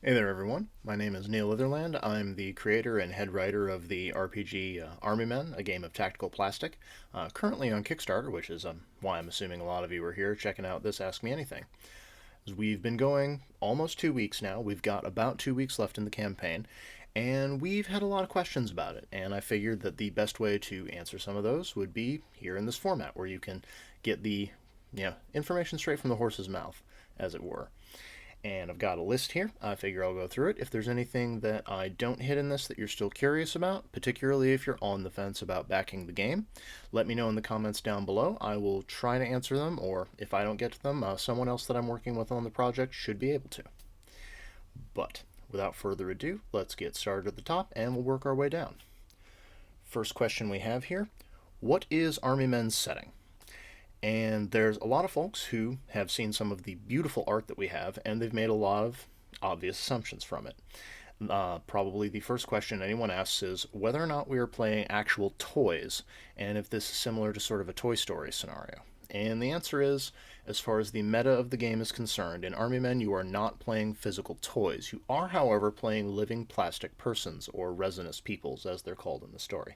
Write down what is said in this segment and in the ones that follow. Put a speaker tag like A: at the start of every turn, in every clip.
A: Hey there, everyone. My name is Neal Litherland. I'm the creator and head writer of the RPG Army Men, a game of tactical plastic, currently on Kickstarter, which is why I'm assuming a lot of you are here checking out this Ask Me Anything. As we've been going almost 2 weeks now. We've got about 2 weeks left in the campaign, and we've had a lot of questions about it. And I figured that the best way to answer some of those would be here in this format, where you can get the information straight from the horse's mouth, as it were. And I've got a list here. I figure I'll go through it. If there's anything that I don't hit in this that you're still curious about, particularly if you're on the fence about backing the game, let me know in the comments down below. I will try to answer them, or if I don't get to them, someone else that I'm working with on the project should be able to. But without further ado, let's get started at the top and we'll work our way down. First question we have here: what is Army Men's setting? And there's a lot of folks who have seen some of the beautiful art that we have, and they've made a lot of obvious assumptions from it. Probably the first question anyone asks is whether or not we are playing actual toys, and if this is similar to sort of a Toy Story scenario. And the answer is, as far as the meta of the game is concerned, in Army Men you are not playing physical toys. You are, however, playing living plastic persons, or resinous peoples, as they're called in the story.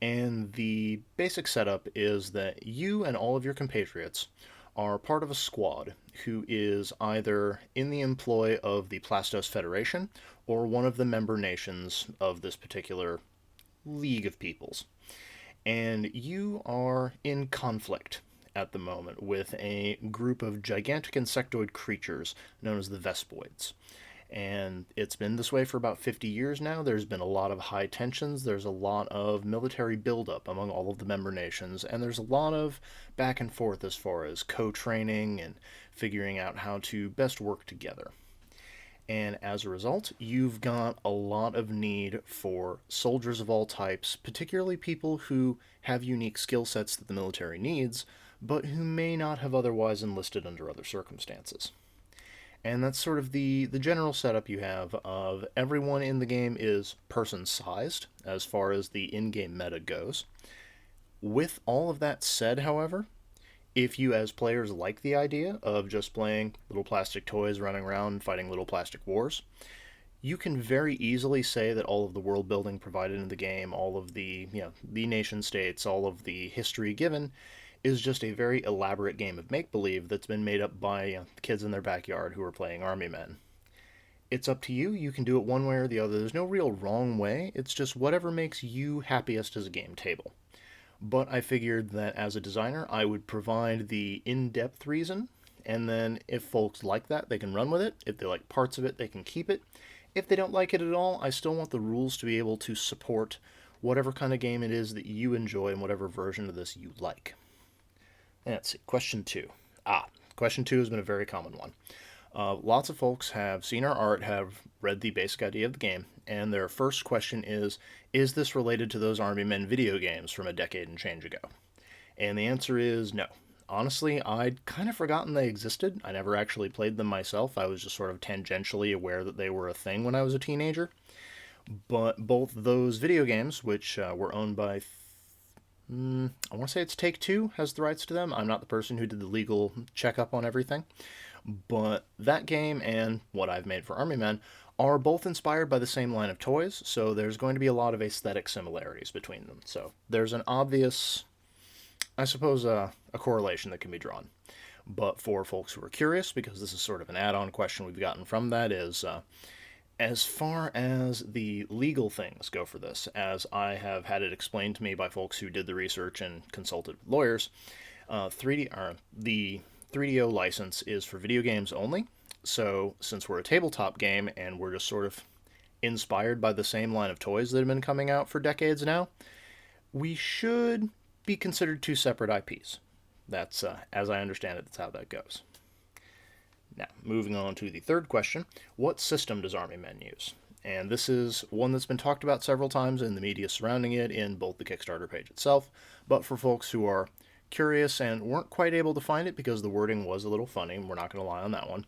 A: And the basic setup is that you and all of your compatriots are part of a squad who is either in the employ of the Plastos Federation or one of the member nations of this particular League of Peoples. And you are in conflict at the moment with a group of gigantic insectoid creatures known as the Vespoids. And it's been this way for about 50 years now. There's been a lot of high tensions. There's a lot of military buildup among all of the member nations, and there's a lot of back and forth as far as co-training and figuring out how to best work together. And as a result, you've got a lot of need for soldiers of all types, particularly people who have unique skill sets that the military needs, but who may not have otherwise enlisted under other circumstances. And that's sort of the general setup you have of everyone in the game is person-sized as far as the in-game meta goes. With all of that said, however, if you as players like the idea of just playing little plastic toys running around and fighting little plastic wars, you can very easily say that all of the world building provided in the game, all of the nation states, all of the history given, is just a very elaborate game of make-believe that's been made up by kids in their backyard who are playing Army Men. It's up to you. You can do it one way or the other. There's no real wrong way. It's just whatever makes you happiest as a game table. But I figured that as a designer, I would provide the in-depth reason, and then if folks like that, they can run with it. If they like parts of it, they can keep it. If they don't like it at all, I still want the rules to be able to support whatever kind of game it is that you enjoy and whatever version of this you like. Let's see, question two. Question two has been a very common one. Lots of folks have seen our art, have read the basic idea of the game, and their first question is this related to those Army Men video games from a decade and change ago? And the answer is no. Honestly, I'd kind of forgotten they existed. I never actually played them myself. I was just sort of tangentially aware that they were a thing when I was a teenager. But both those video games, which were owned by I want to say it's Take-Two has the rights to them. I'm not the person who did the legal checkup on everything. But that game and what I've made for Army Men are both inspired by the same line of toys, so there's going to be a lot of aesthetic similarities between them. So there's an obvious, I suppose, a correlation that can be drawn. But for folks who are curious, because this is sort of an add-on question we've gotten from that, is as far as the legal things go for this, as I have had it explained to me by folks who did the research and consulted with lawyers, the 3DO license is for video games only. So since we're a tabletop game and we're just sort of inspired by the same line of toys that have been coming out for decades now, we should be considered two separate IPs. That's, as I understand it, that's how that goes. Now, moving on to the third question, what system does Army Men use? And this is one that's been talked about several times in the media surrounding it, in both the Kickstarter page itself, but for folks who are curious and weren't quite able to find it because the wording was a little funny, we're not going to lie on that one.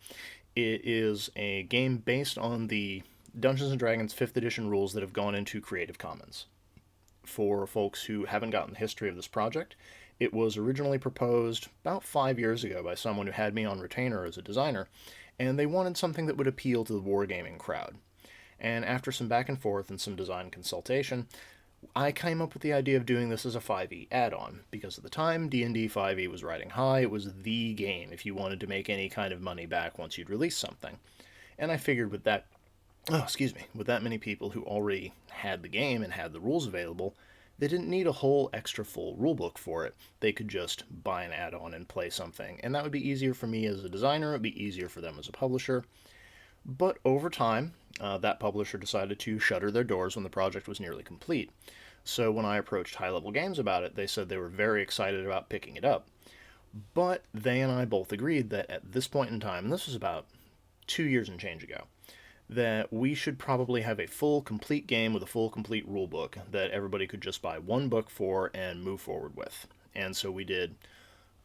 A: It is a game based on the Dungeons & Dragons 5th edition rules that have gone into Creative Commons. For folks who haven't gotten the history of this project, it was originally proposed about 5 years ago by someone who had me on retainer as a designer, and they wanted something that would appeal to the wargaming crowd. And after some back and forth and some design consultation, I came up with the idea of doing this as a 5e add-on, because at the time D&D 5e was riding high. It was the game if you wanted to make any kind of money back once you'd release something. And I figured with that, with that many people who already had the game and had the rules available, they didn't need a whole extra full rulebook for it. They could just buy an add-on and play something, and that would be easier for me as a designer. It would be easier for them as a publisher. But over time, that publisher decided to shutter their doors when the project was nearly complete. So when I approached High Level Games about it, they said they were very excited about picking it up. But they and I both agreed that at this point in time, and this was about 2 years and change ago, that we should probably have a full, complete game with a full, complete rule book that everybody could just buy one book for and move forward with. And so we did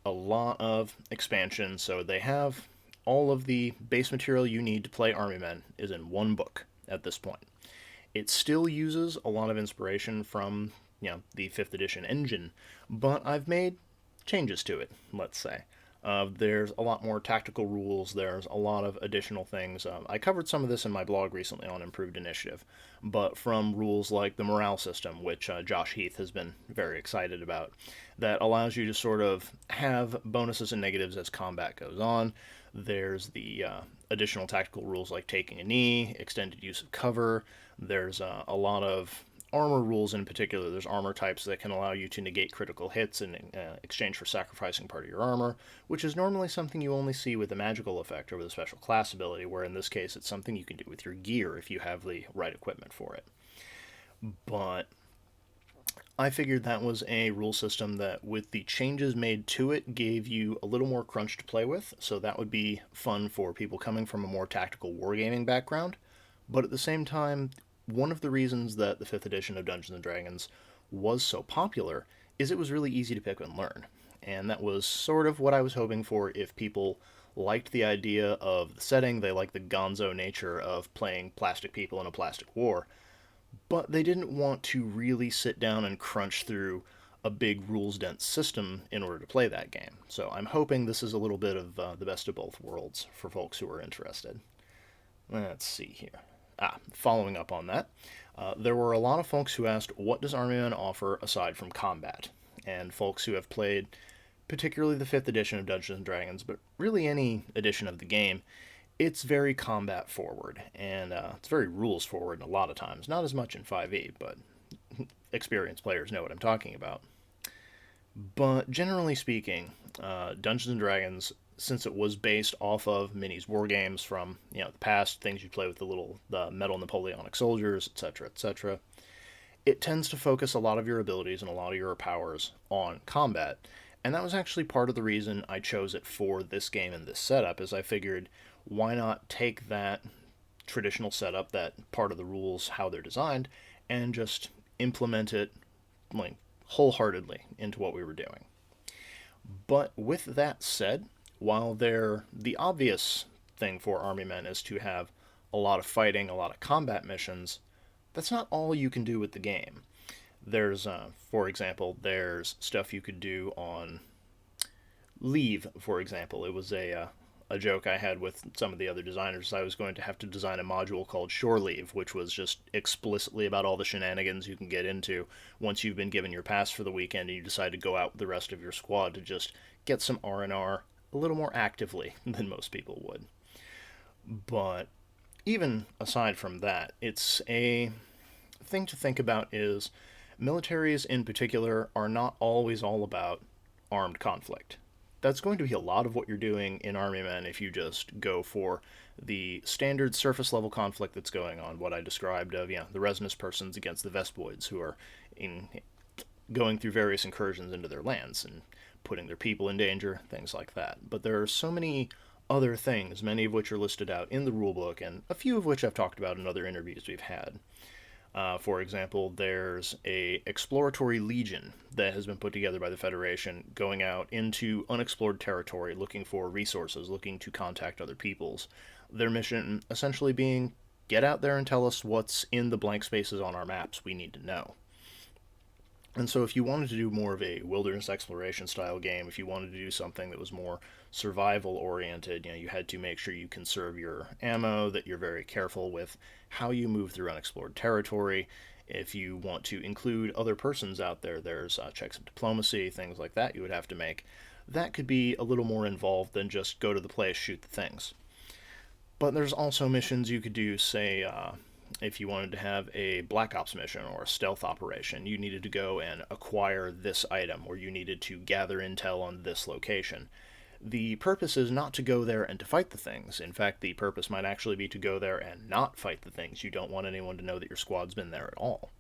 A: a lot of expansion, so they have all of the base material you need to play Army Men is in one book at this point. It still uses a lot of inspiration from, the 5th edition engine, but I've made changes to it, let's say. There's a lot more tactical rules. There's a lot of additional things. I covered some of this in my blog recently on Improved Initiative, but from rules like the morale system, which Josh Heath has been very excited about, that allows you to sort of have bonuses and negatives as combat goes on. There's the additional tactical rules like taking a knee, extended use of cover. There's a lot of armor rules in particular. There's armor types that can allow you to negate critical hits in exchange for sacrificing part of your armor, which is normally something you only see with a magical effect or with a special class ability, where in this case it's something you can do with your gear if you have the right equipment for it. But I figured that was a rule system that, with the changes made to it, gave you a little more crunch to play with, so that would be fun for people coming from a more tactical wargaming background. But at the same time, one of the reasons that the 5th edition of Dungeons & Dragons was so popular is it was really easy to pick and learn. And that was sort of what I was hoping for if people liked the idea of the setting, they liked the gonzo nature of playing plastic people in a plastic war, but they didn't want to really sit down and crunch through a big rules-dense system in order to play that game. So I'm hoping this is a little bit of the best of both worlds for folks who are interested. Let's see here. Following up on that, there were a lot of folks who asked, what does Army Men offer aside from combat? And folks who have played particularly the 5th edition of Dungeons & Dragons, but really any edition of the game, it's very combat forward, and it's very rules forward a lot of times. Not as much in 5e, but experienced players know what I'm talking about. But generally speaking, Dungeons & Dragons, since it was based off of minis war games from the past, things you play with the metal Napoleonic soldiers, etc., etc., it tends to focus a lot of your abilities and a lot of your powers on combat. And that was actually part of the reason I chose it for this game and this setup, is I figured, why not take that traditional setup, that part of the rules, how they're designed, and just implement it like wholeheartedly into what we were doing. But with that said, while the obvious thing for Army Men is to have a lot of fighting, a lot of combat missions, that's not all you can do with the game. There's, for example, there's stuff you could do on leave, for example. It was a joke I had with some of the other designers. I was going to have to design a module called Shore Leave, which was just explicitly about all the shenanigans you can get into once you've been given your pass for the weekend and you decide to go out with the rest of your squad to just get some R&R a little more actively than most people would. But even aside from that, it's a thing to think about is militaries in particular are not always all about armed conflict. That's going to be a lot of what you're doing in Army Men if you just go for the standard surface level conflict that's going on, what I described of the resinous persons against the Vespoids who are going through various incursions into their lands and putting their people in danger, things like that. But there are so many other things, many of which are listed out in the rulebook, and a few of which I've talked about in other interviews we've had. For example, there's a exploratory legion that has been put together by the Federation, going out into unexplored territory, looking for resources, looking to contact other peoples. Their mission essentially being, get out there and tell us what's in the blank spaces on our maps we need to know. And so if you wanted to do more of a wilderness exploration style game, if you wanted to do something that was more survival oriented, you had to make sure you conserve your ammo, that you're very careful with how you move through unexplored territory. If you want to include other persons out there, there's checks of diplomacy, things like that you would have to make. That could be a little more involved than just go to the place, shoot the things. But there's also missions you could do, say, if you wanted to have a Black Ops mission or a stealth operation, you needed to go and acquire this item, or you needed to gather intel on this location. The purpose is not to go there and to fight the things. In fact, the purpose might actually be to go there and not fight the things. You don't want anyone to know that your squad's been there at all.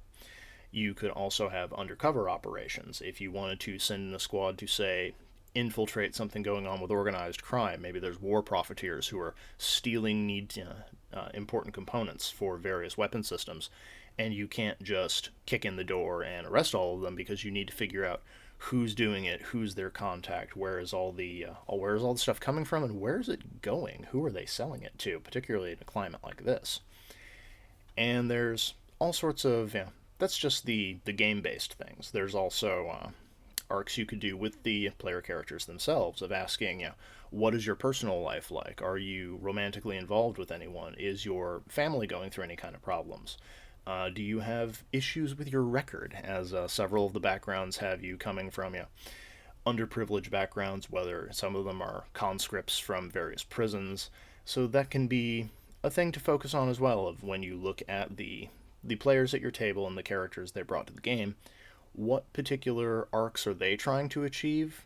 A: You could also have undercover operations. If you wanted to send in a squad to, say, infiltrate something going on with organized crime, maybe there's war profiteers who are stealing important components for various weapon systems, and you can't just kick in the door and arrest all of them because you need to figure out who's doing it, who's their contact, where is all the stuff coming from, and where is it going? Who are they selling it to? Particularly in a climate like this. And there's all sorts of that's just the game based things. There's also arcs you could do with the player characters themselves of asking, what is your personal life like? Are you romantically involved with anyone? Is your family going through any kind of problems? Do you have issues with your record, as several of the backgrounds have you coming from underprivileged backgrounds, whether some of them are conscripts from various prisons. So that can be a thing to focus on as well, of when you look at the players at your table and the characters they brought to the game, what particular arcs are they trying to achieve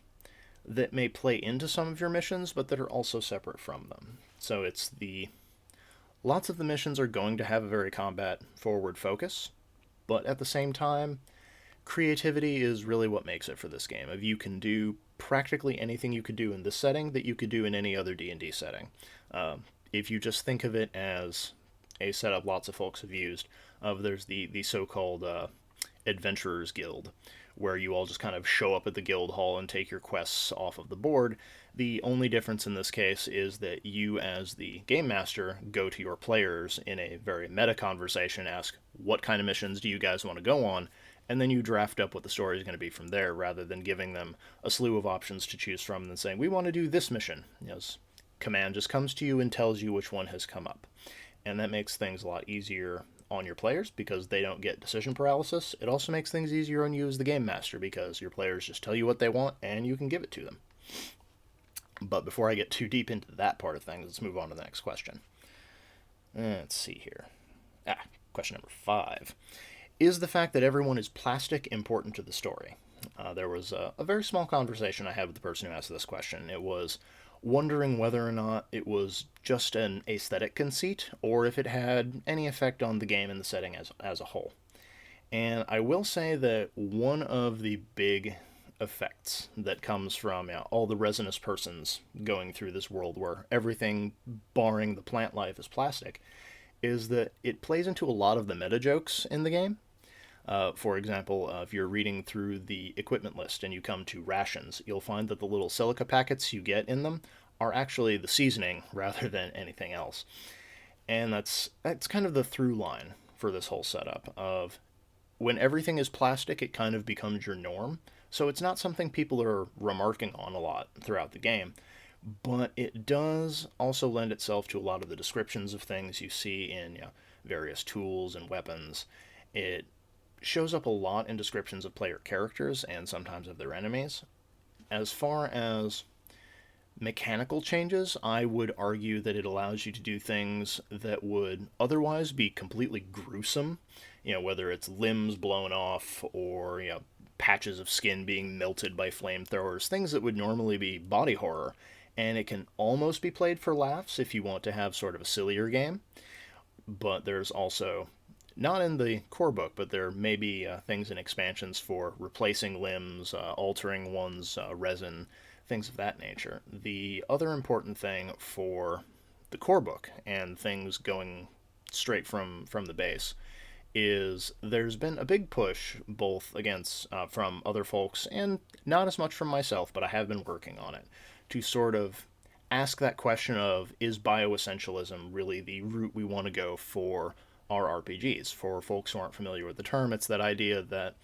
A: that may play into some of your missions, but that are also separate from them. So it's lots of the missions are going to have a very combat forward focus, but at the same time, creativity is really what makes it for this game. If you can do practically anything you could do in this setting that you could do in any other D&D setting. If you just think of it as a setup lots of folks have used, there's the so-called Adventurers Guild, where you all just kind of show up at the guild hall and take your quests off of the board. The only difference in this case is that you, as the game master, go to your players in a very meta conversation, ask, what kind of missions do you guys want to go on? And then you draft up what the story is going to be from there, rather than giving them a slew of options to choose from and saying, we want to do this mission. Command just comes to you and tells you which one has come up. And that makes things a lot easier on your players because they don't get decision paralysis. It also makes things easier on you as the game master because your players just tell you what they want and you can give it to them. But before I get too deep into that part of things, let's move on to the next question. Let's see here. Question number 5. Is the fact that everyone is plastic important to the story? There was a very small conversation I had with the person who asked this question. It was wondering whether or not it was just an aesthetic conceit or if it had any effect on the game and the setting as a whole. And I will say that one of the big effects that comes from all the resinous persons going through this world where everything barring the plant life is plastic is that it plays into a lot of the meta jokes in the game. For example, if you're reading through the equipment list and you come to rations, you'll find that the little silica packets you get in them are actually the seasoning rather than anything else. And that's kind of the through line for this whole setup of when everything is plastic, it kind of becomes your norm. So it's not something people are remarking on a lot throughout the game, but it does also lend itself to a lot of the descriptions of things you see in various tools and weapons. It shows up a lot in descriptions of player characters and sometimes of their enemies. As far as mechanical changes, I would argue that it allows you to do things that would otherwise be completely gruesome, whether it's limbs blown off or, patches of skin being melted by flamethrowers, things that would normally be body horror. And it can almost be played for laughs if you want to have sort of a sillier game. But there's also, not in the core book, but there may be things in expansions for replacing limbs, altering one's resin, things of that nature. The other important thing for the core book and things going straight from the base is there's been a big push both against from other folks and not as much from myself, but I have been working on it to sort of ask that question of, is bioessentialism really the route we want to go for our RPGs? For folks who aren't familiar with the term, it's that idea that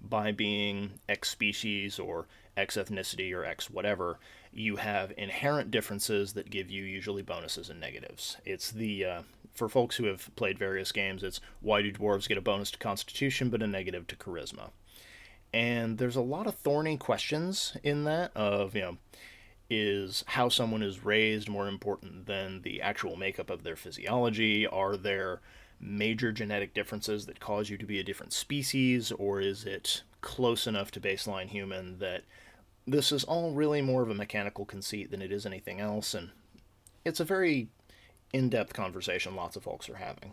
A: by being X species or X ethnicity or X whatever, you have inherent differences that give you usually bonuses and negatives. It's for folks who have played various games, it's why do dwarves get a bonus to Constitution but a negative to Charisma? And there's a lot of thorny questions in that of, is how someone is raised more important than the actual makeup of their physiology? Are there major genetic differences that cause you to be a different species, or is it close enough to baseline human that this is all really more of a mechanical conceit than it is anything else? And it's a very in depth conversation lots of folks are having.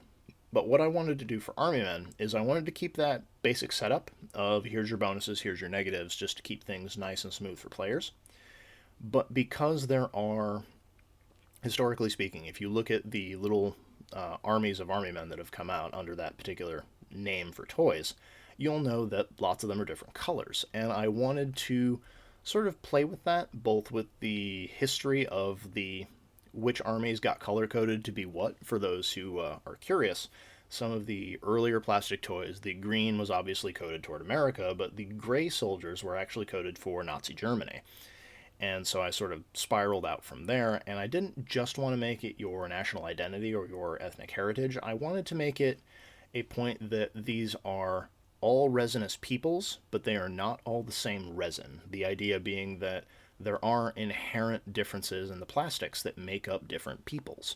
A: But what I wanted to do for Army Men is I wanted to keep that basic setup of here's your bonuses, here's your negatives, just to keep things nice and smooth for players. But because there are, historically speaking, if you look at the little armies of Army Men that have come out under that particular name for toys, you'll know that lots of them are different colors. And I wanted to sort of play with that, both with the history of the which armies got color coded to be what, for those who are curious. Some of the earlier plastic toys, the green was obviously coded toward America, but the gray soldiers were actually coded for Nazi Germany. And so I sort of spiraled out from there, and I didn't just want to make it your national identity or your ethnic heritage. I wanted to make it a point that these are all resinous peoples, but they are not all the same resin. The idea being that there are inherent differences in the plastics that make up different peoples.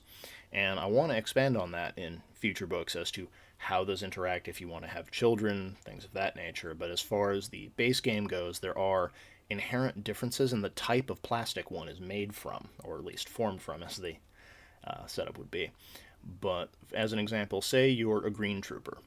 A: And I want to expand on that in future books as to how those interact if you want to have children, things of that nature. But as far as the base game goes, there are inherent differences in the type of plastic one is made from, or at least formed from, as the setup would be. But as an example, say you're a green trooper.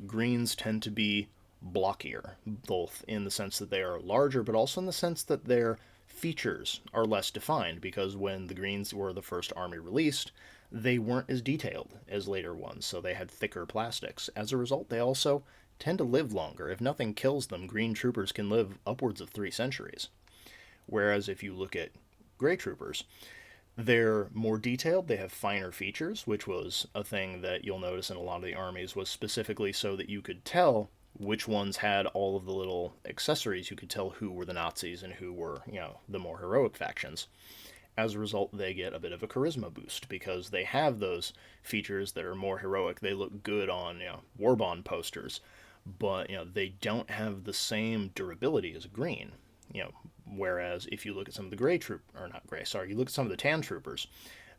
A: Greens tend to be blockier, both in the sense that they are larger, but also in the sense that their features are less defined, because when the greens were the first army released, they weren't as detailed as later ones, so they had thicker plastics. As a result, they also tend to live longer. If nothing kills them, green troopers can live upwards of 3 centuries. Whereas if you look at gray troopers, they're more detailed, they have finer features, which was a thing that you'll notice in a lot of the armies, was specifically so that you could tell which ones had all of the little accessories. You could tell who were the Nazis and who were, the more heroic factions. As a result, they get a bit of a charisma boost because they have those features that are more heroic. They look good on, war bond posters, but they don't have the same durability as green. Whereas if you look at some of the gray troop, or not gray, sorry, you look at some of the tan troopers,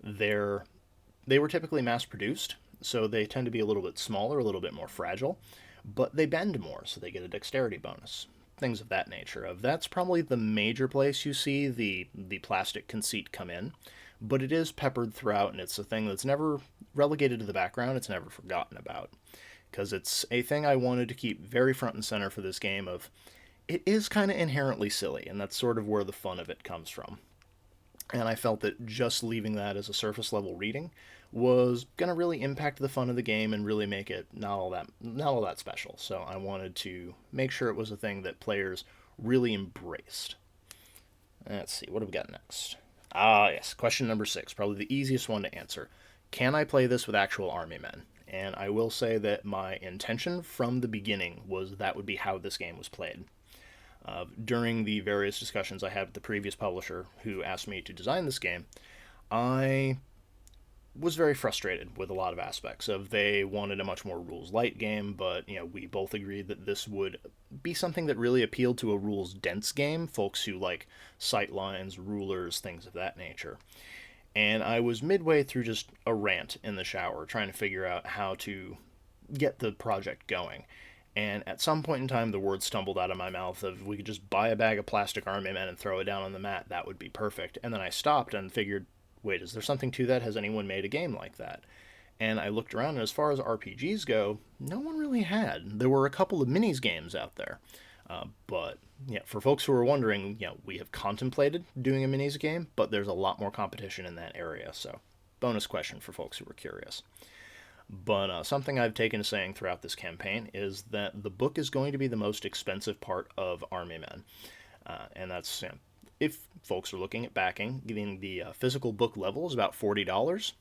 A: they were typically mass produced, so they tend to be a little bit smaller, a little bit more fragile, but they bend more, so they get a dexterity bonus. Things of that nature. That's probably the major place you see the plastic conceit come in, but it is peppered throughout, and it's a thing that's never relegated to the background. It's never forgotten about, because it's a thing I wanted to keep very front and center for this game. Of it is kind of inherently silly, and that's sort of where the fun of it comes from. And I felt that just leaving that as a surface level reading was going to really impact the fun of the game and really make it not all that special. So I wanted to make sure it was a thing that players really embraced. Let's see, what have we got next? Yes, question number 6, probably the easiest one to answer. Can I play this with actual army men? And I will say that my intention from the beginning was that would be how this game was played. During the various discussions I had with the previous publisher who asked me to design this game, I was very frustrated with a lot of aspects of. They wanted a much more rules light game, but we both agreed that this would be something that really appealed to a rules dense game, folks who like sight lines, rulers, things of that nature. And I was midway through just a rant in the shower trying to figure out how to get the project going. And at some point in time, the words stumbled out of my mouth of, we could just buy a bag of plastic army men and throw it down on the mat. That would be perfect. And then I stopped and figured, wait, is there something to that? Has anyone made a game like that? And I looked around, and as far as RPGs go, no one really had. There were a couple of minis games out there. But for folks who are wondering, we have contemplated doing a minis game, but there's a lot more competition in that area. So bonus question for folks who are curious. But something I've taken to saying throughout this campaign is that the book is going to be the most expensive part of Army Men. And that's, if folks are looking at backing, getting the physical book level is about $40.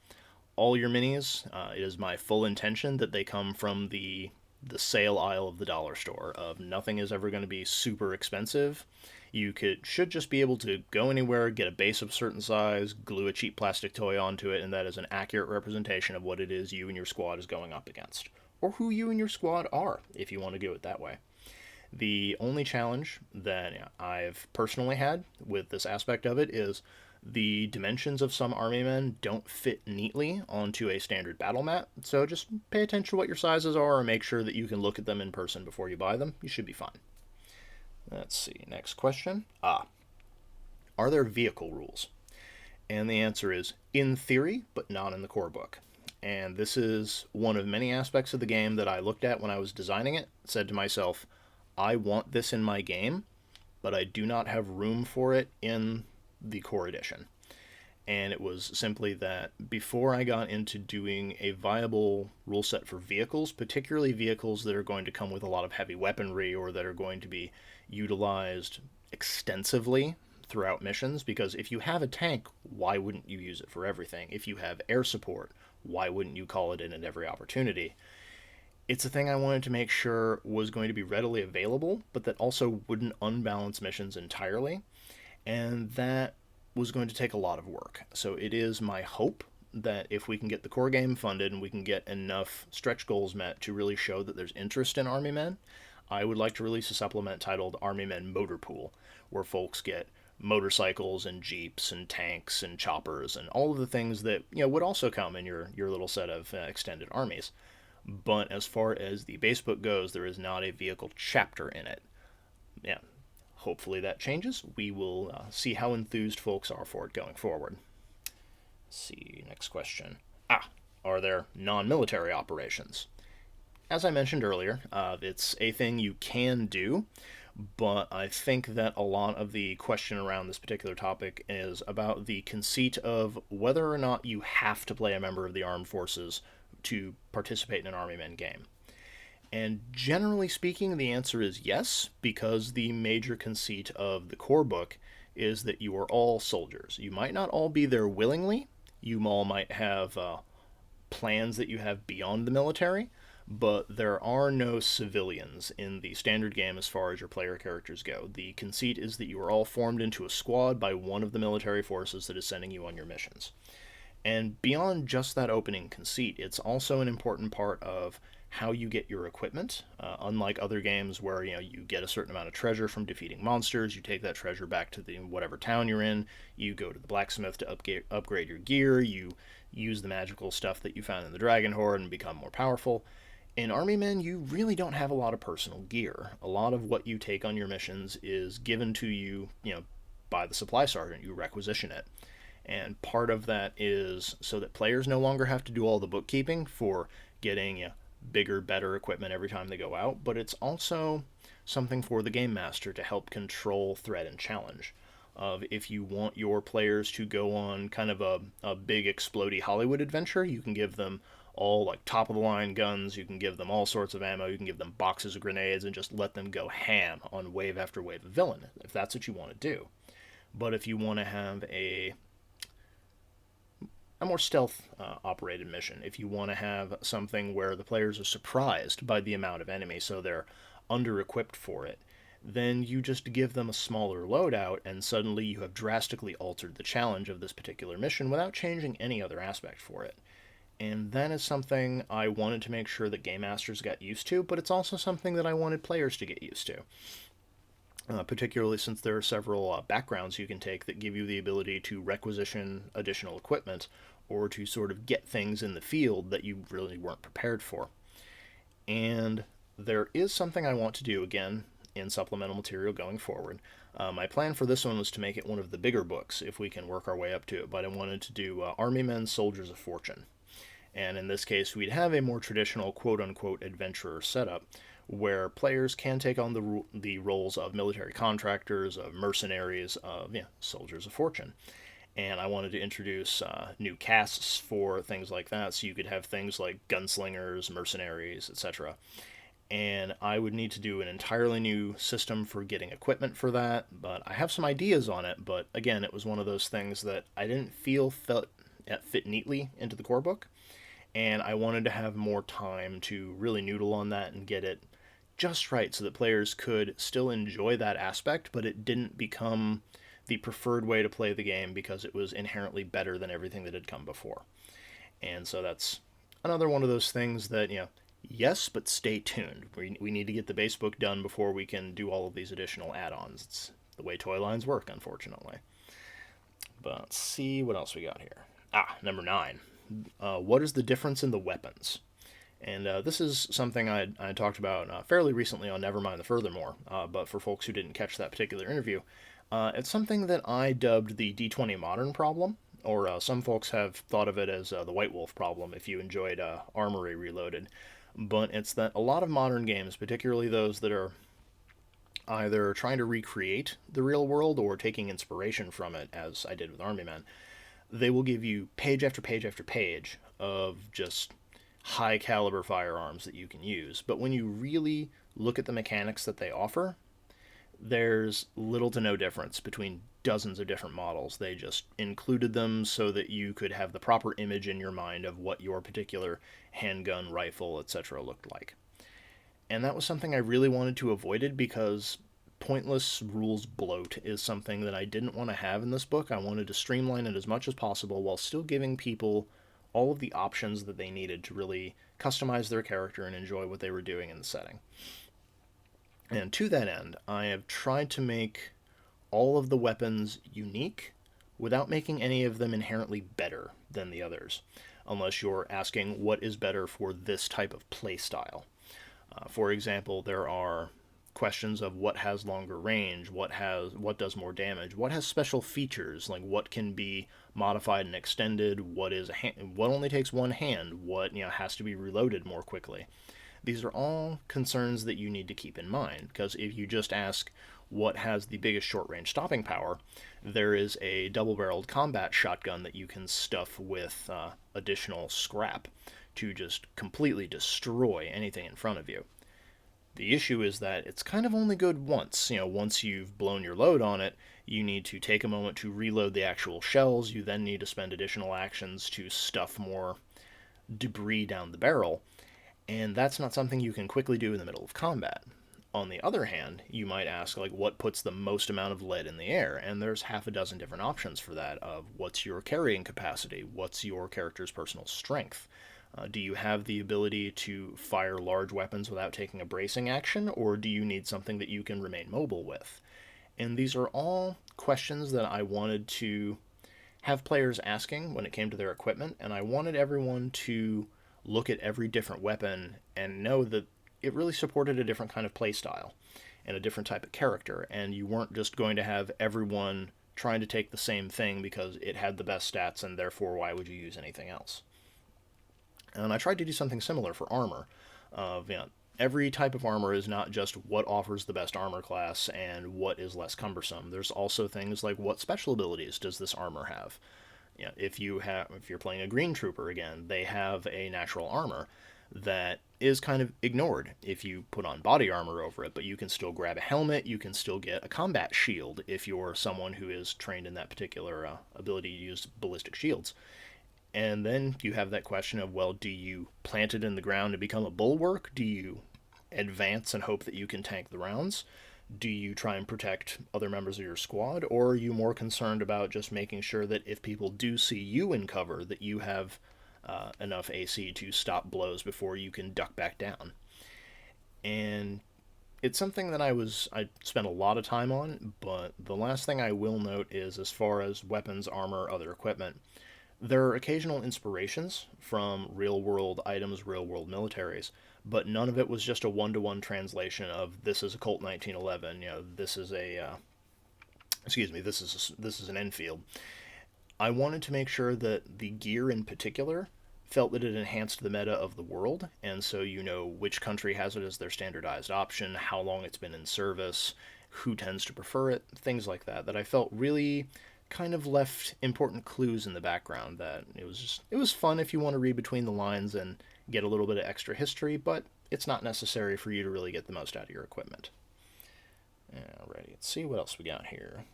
A: All your minis, it is my full intention that they come from the the sale aisle of the dollar store of nothing is ever going to be super expensive. You should just be able to go anywhere, get a base of a certain size, glue a cheap plastic toy onto it, and that is an accurate representation of what it is you and your squad is going up against. Or who you and your squad are, if you want to do it that way. The only challenge that I've personally had with this aspect of it is the dimensions of some army men don't fit neatly onto a standard battle mat, so just pay attention to what your sizes are and make sure that you can look at them in person before you buy them. You should be fine. Let's see, next question. Are there vehicle rules? And the answer is in theory, but not in the core book. And this is one of many aspects of the game that I looked at when I was designing it, said to myself, I want this in my game, but I do not have room for it in the core edition. And it was simply that before I got into doing a viable rule set for vehicles, particularly vehicles that are going to come with a lot of heavy weaponry or that are going to be utilized extensively throughout missions, because if you have a tank, why wouldn't you use it for everything? If you have air support, why wouldn't you call it in at every opportunity? It's a thing I wanted to make sure was going to be readily available, but that also wouldn't unbalance missions entirely, and that was going to take a lot of work. So it is my hope that if we can get the core game funded and we can get enough stretch goals met to really show that there's interest in Army Men, I would like to release a supplement titled Army Men Motor Pool, where folks get motorcycles and jeeps and tanks and choppers and all of the things that would also come in your little set of extended armies. But as far as the base book goes, there is not a vehicle chapter in it. Yeah, hopefully that changes. We will see how enthused folks are for it going forward. Let's see, next question. Are there non-military operations? As I mentioned earlier, it's a thing you can do, but I think that a lot of the question around this particular topic is about the conceit of whether or not you have to play a member of the armed forces to participate in an Army Men game. And generally speaking, the answer is yes, because the major conceit of the core book is that you are all soldiers. You might not all be there willingly. You all might have plans that you have beyond the military, but there are no civilians in the standard game as far as your player characters go. The conceit is that you are all formed into a squad by one of the military forces that is sending you on your missions. And beyond just that opening conceit, it's also an important part of how you get your equipment. Unlike other games where you get a certain amount of treasure from defeating monsters, you take that treasure back to the whatever town you're in, you go to the blacksmith to upgrade your gear, you use the magical stuff that you found in the Dragon Horde and become more powerful. In Army Men, you really don't have a lot of personal gear. A lot of what you take on your missions is given to you, by the supply sergeant. You requisition it. And part of that is so that players no longer have to do all the bookkeeping for getting bigger, better equipment every time they go out, but it's also something for the game master to help control threat and challenge. If you want your players to go on kind of a big explodey Hollywood adventure, you can give them all like top of the line guns, you can give them all sorts of ammo, you can give them boxes of grenades and just let them go ham on wave after wave of villain, if that's what you want to do. But if you want to have a more stealth operated mission, if you want to have something where the players are surprised by the amount of enemy, so they're under equipped for it, then you just give them a smaller loadout and suddenly you have drastically altered the challenge of this particular mission without changing any other aspect for it. And that is something I wanted to make sure that game masters got used to, but it's also something that I wanted players to get used to. Particularly since there are several backgrounds you can take that give you the ability to requisition additional equipment or to sort of get things in the field that you really weren't prepared for. And there is something I want to do again in supplemental material going forward. My plan for this one was to make it one of the bigger books if we can work our way up to it, but I wanted to do Army Men Soldiers of Fortune. And in this case, we'd have a more traditional quote-unquote adventurer setup where players can take on the roles of military contractors, of mercenaries, of soldiers of fortune. And I wanted to introduce new castes for things like that, so you could have things like gunslingers, mercenaries, etc. And I would need to do an entirely new system for getting equipment for that, but I have some ideas on it, but again, it was one of those things that I didn't feel fit neatly into the core book. and I wanted to have more time to really noodle on that and get it just right so that players could still enjoy that aspect, but it didn't become the preferred way to play the game because it was inherently better than everything that had come before. And so that's another one of those things that, yes, but stay tuned. We need to get the base book done before we can do all of these additional add ons. It's the way toy lines work, unfortunately. But let's see what else we got here. Number 9. What is the difference in the weapons? And this is something I talked about fairly recently on Nevermind the Furthermore, but for folks who didn't catch that particular interview, it's something that I dubbed the D20 Modern problem, or some folks have thought of it as the White Wolf problem if you enjoyed Armory Reloaded. But it's that a lot of modern games, particularly those that are either trying to recreate the real world or taking inspiration from it, as I did with Army Men, they will give you page after page after page of just high caliber firearms that you can use. But when you really look at the mechanics that they offer, there's little to no difference between dozens of different models. They just included them so that you could have the proper image in your mind of what your particular handgun, rifle, etc. looked like. And that was something I really wanted to avoid it because pointless rules bloat is something that I didn't want to have in this book. I wanted to streamline it as much as possible while still giving people all of the options that they needed to really customize their character and enjoy what they were doing in the setting. And to that end, I have tried to make all of the weapons unique without making any of them inherently better than the others, unless you're asking what is better for this type of playstyle. For example, there are questions of what has longer range, what does more damage, what has special features, like what can be modified and extended, what only takes one hand, what has to be reloaded more quickly. These are all concerns that you need to keep in mind, because if you just ask what has the biggest short-range stopping power, there is a double-barreled combat shotgun that you can stuff with additional scrap to just completely destroy anything in front of you. The issue is that it's kind of only good once. Once you've blown your load on it, you need to take a moment to reload the actual shells. You then need to spend additional actions to stuff more debris down the barrel, and that's not something you can quickly do in the middle of combat. On the other hand, you might ask, what puts the most amount of lead in the air? And there's half a dozen different options for that of what's your carrying capacity, what's your character's personal strength. Do you have the ability to fire large weapons without taking a bracing action, or do you need something that you can remain mobile with? And these are all questions that I wanted to have players asking when it came to their equipment, and I wanted everyone to look at every different weapon and know that it really supported a different kind of play style and a different type of character, and you weren't just going to have everyone trying to take the same thing because it had the best stats and therefore why would you use anything else. And I tried to do something similar for armor. Every type of armor is not just what offers the best armor class and what is less cumbersome. There's also things like what special abilities does this armor have. If you're playing a green trooper again, they have a natural armor that is kind of ignored if you put on body armor over it, but you can still grab a helmet, you can still get a combat shield if you're someone who is trained in that particular ability to use ballistic shields. And then you have that question of, do you plant it in the ground to become a bulwark? Do you advance and hope that you can tank the rounds? Do you try and protect other members of your squad? Or are you more concerned about just making sure that if people do see you in cover, that you have enough AC to stop blows before you can duck back down? And it's something that I spent a lot of time on, but the last thing I will note is, as far as weapons, armor, other equipment, there are occasional inspirations from real-world items, real-world militaries, but none of it was just a one-to-one translation of this is a Colt 1911, this is this is an Enfield. I wanted to make sure that the gear in particular felt that it enhanced the meta of the world, and so which country has it as their standardized option, how long it's been in service, who tends to prefer it, things like that I felt really kind of left important clues in the background. That it was fun if you want to read between the lines and get a little bit of extra history, but it's not necessary for you to really get the most out of your equipment. Alrighty, let's see what else we got here.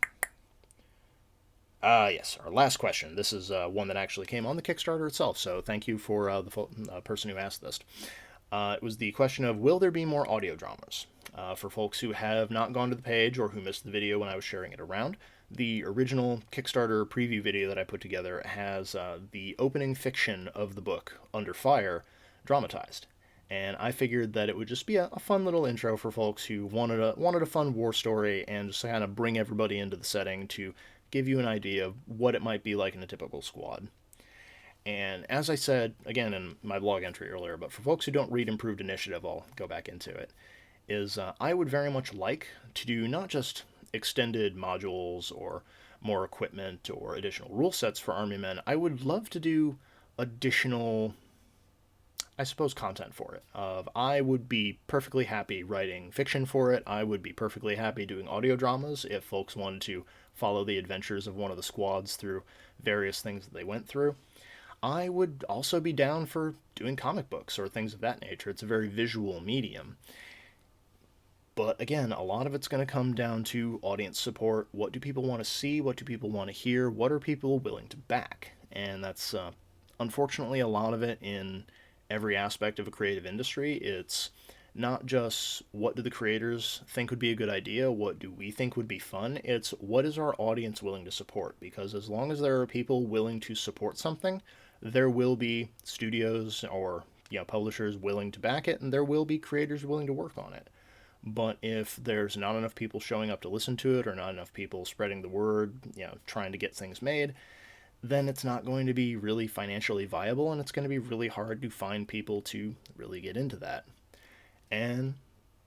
A: Yes, our last question. This is one that actually came on the Kickstarter itself, so thank you for the person who asked this. It was the question of, will there be more audio dramas? For folks who have not gone to the page or who missed the video when I was sharing it around, the original Kickstarter preview video that I put together has the opening fiction of the book, Under Fire, dramatized. And I figured that it would just be a fun little intro for folks who wanted a fun war story and just kind of bring everybody into the setting to give you an idea of what it might be like in a typical squad. And as I said, again, in my blog entry earlier, but for folks who don't read Improved Initiative, I'll go back into it, is I would very much like to do not just extended modules or more equipment or additional rule sets for Army Men. I would love to do additional, I suppose, content for it. I would be perfectly happy writing fiction for it. I would be perfectly happy doing audio dramas if folks wanted to follow the adventures of one of the squads through various things that they went through. I would also be down for doing comic books or things of that nature. It's a very visual medium. But again, a lot of it's going to come down to audience support. What do people want to see? What do people want to hear? What are people willing to back? And that's unfortunately a lot of it in every aspect of a creative industry. It's not just what do the creators think would be a good idea, what do we think would be fun. It's what is our audience willing to support, because as long as there are people willing to support something, there will be studios or publishers willing to back it, and there will be creators willing to work on it. But if there's not enough people showing up to listen to it, or not enough people spreading the word, trying to get things made, then it's not going to be really financially viable, and it's going to be really hard to find people to really get into that. And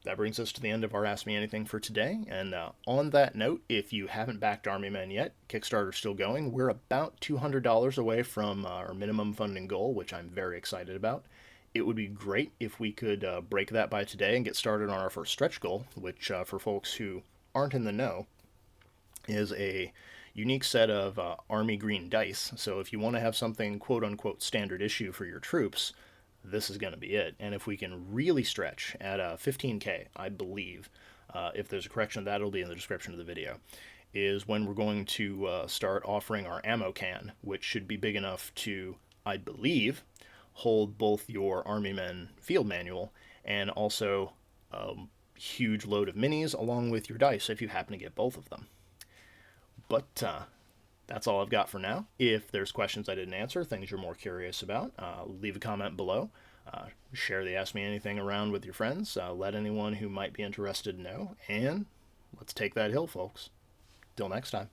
A: that brings us to the end of our Ask Me Anything for today. And on that note, if you haven't backed Army Men yet, Kickstarter's still going. We're about $200 away from our minimum funding goal, which I'm very excited about. It would be great if we could break that by today and get started on our first stretch goal, which, for folks who aren't in the know, is a unique set of Army green dice. So if you want to have something quote unquote standard issue for your troops, this is going to be it. And if we can really stretch at 15K, I believe, if there's a correction, that'll be in the description of the video, is when we're going to start offering our ammo can, which should be big enough to, I believe, hold both your Army Men field manual and also a huge load of minis along with your dice if you happen to get both of them. But that's all I've got for now. If there's questions I didn't answer, things you're more curious about, leave a comment below. Share the Ask Me Anything around with your friends. Let anyone who might be interested know. And let's take that hill, folks. Till next time.